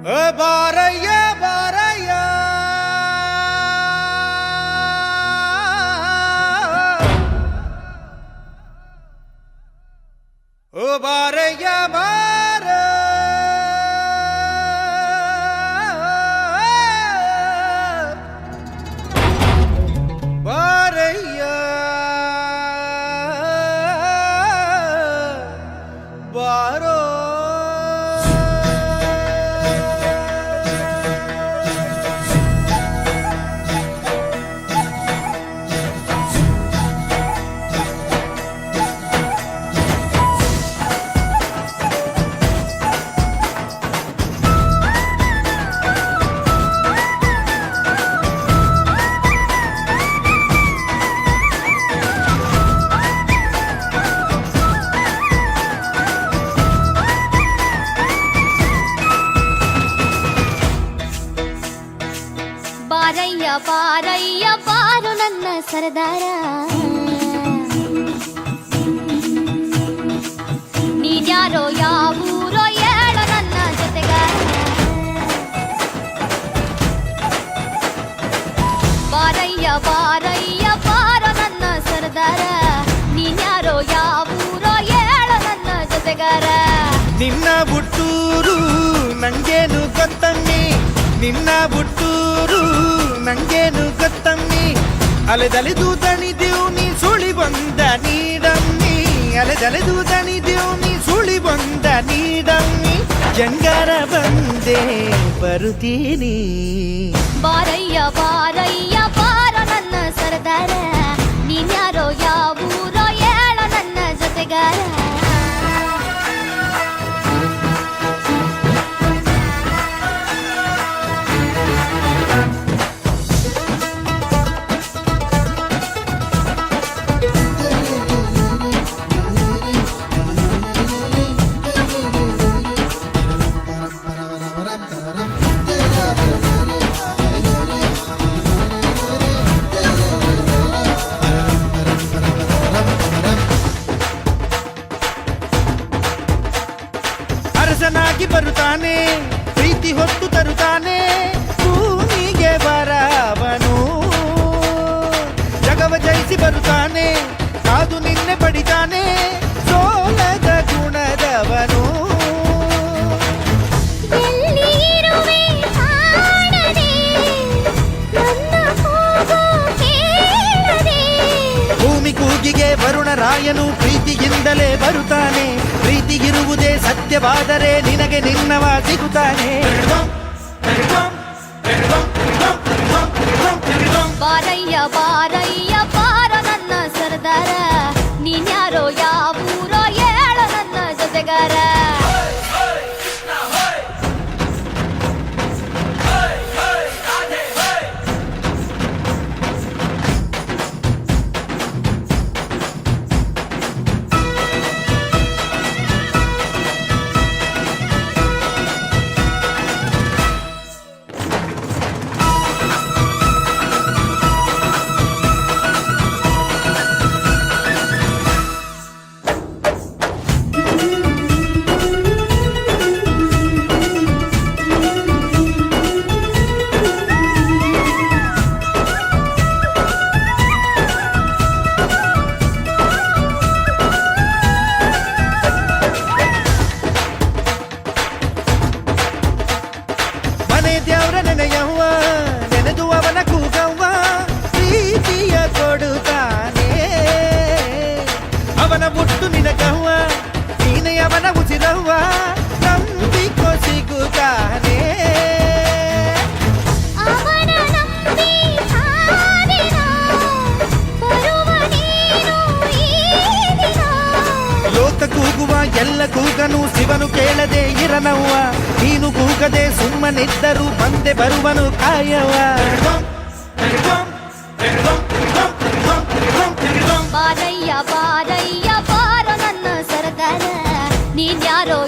ಬಾರಯ್ಯ ಬಾರಯ್ಯ ಓ ಬಾರಯ್ಯ ಬಾರ ಬಾರಯ್ಯ ಬಾರೋ ಬಾರಯ್ಯ ಬಾರಯ್ಯ ಬಾರು ನನ್ನ ಸರದಾರ, ನೀನ್ಯಾರೋ ಯಾವೂರೋ ಹೇಳೋ ನನ್ನ ಜೊತೆಗಾರ. ಬಾರಯ್ಯ ಬಾರಯ್ಯ ಬಾರು ನನ್ನ ಸರದಾರ, ನೀನ್ಯಾರೋ ಯಾವೂರೋ ಹೇಳೋ ನನ್ನ ಜೊತೆಗಾರ. ನಿನ್ನ ಬುಟ್ಟೂರು ನಂಗೇನು ಗೊತ್ತಮ್ಮಿ, ನಿನ್ನ ಬುಟ್ಟೂರು ನಂಗೇನು ಗೊತ್ತಮ್ಮಿ. ಅಲೆದಲೆದು ದಣಿದೆವು ನೀ ಸುಳಿ ಬಂದ ನೀಡಮ್ಮಿ, ಅಲೆದಲೆದು ದಣಿದೆವು ನೀ ಸುಳಿ ಬಂದ ನೀಡಮ್ಮಿ. ಜಂಗಾರ ಬಂದೆ ಬರುತ್ತೀನಿ. ಬಾರಯ್ಯ ಬಾರಯ್ಯ ಬಾರ ನನ್ನ ಸರದಾರ, ನೀನ್ಯಾರೋ ಯಾವೂರೋ ಹೇಳೋ ನನ್ನ ಜೊತೆಗಾರ. ಅರಸನಾಗಿ ಬರುತ್ತಾನೆ, ಪ್ರೀತಿ ಹೊತ್ತು ತರುತ್ತಾನೆ, ಭೂಮಿಗೆ ಬರವನು. ಜಗವ ಜಯಿಸಿ ಬರುತ್ತಾನೆ, ಕಾದು ನಿನ್ನೆ ಪಡಿತಾನೆ, ಸೋಲದ ಗುಣದವನು. ಎಲ್ಲಿರುವೆ ಕಾಣದೆ, ನನ್ನ ಕೂಗು ಕೇಳದೆ. ಭೂಮಿ ಕೂಗಿಗೆ ವರುಣರಾಯನು ಪ್ರೀತಿಯಿಂದಲೇ ಬರುತ್ತಾನೆ. ಪ್ರೀತಿಗಿರುವುದೇ ಸತ್ಯವಾದರೆ ನಿನಗೆ ನಿನ್ನವ ಸಿಗುತ್ತಾನೆ. ಬಾರಯ್ಯ ಬಾರಯ್ಯ ಬಾರ ನನ್ನ ಸರದಾರ, ನೀನ್ಯಾರೋ ಯಾವೂರೋ ಹೇಳೋ ನನ್ನ ಜೊತೆಗಾರ. ಮನೆ ದೇವ್ರ ನೆನೆಯವ್ವ, ನೆನೆದು ಅವನ ಕೂಗವ್ವ, ಪ್ರೀತಿಯ ಕೊಡುತ್ತಾನೆ. ಅವನ ಬುಟ್ಟು ನಿನಗವ್ವ, ನೀನೆ ಅವನ ಉಸಿರವ್ವ, ನಂಬಿಕೊ ಸಿಗುತ್ತಾನೆ. ಅವನ ನಂಬಿ ಹಾಡಿನ, ಬರುವ ನೀನು ಈ ದಿನ. ಲೋಕ ಕೂಗುವ ಎಲ್ಲ ಕೂಗನು ಶಿವನು ಕೇಳದೆ ಇರನವ್ವ, ನೀನು ಕೂಗದೆ ಸುಮ್ಮನಿದ್ದರೂ ಬಂದೆ ಬರುವನು ಕಾಯವ. ಬಾರಯ್ಯ ಬಾರಯ್ಯ ಬಾರ ನನ್ನ ಸರದಾರ, ನೀನ್ಯಾರೋ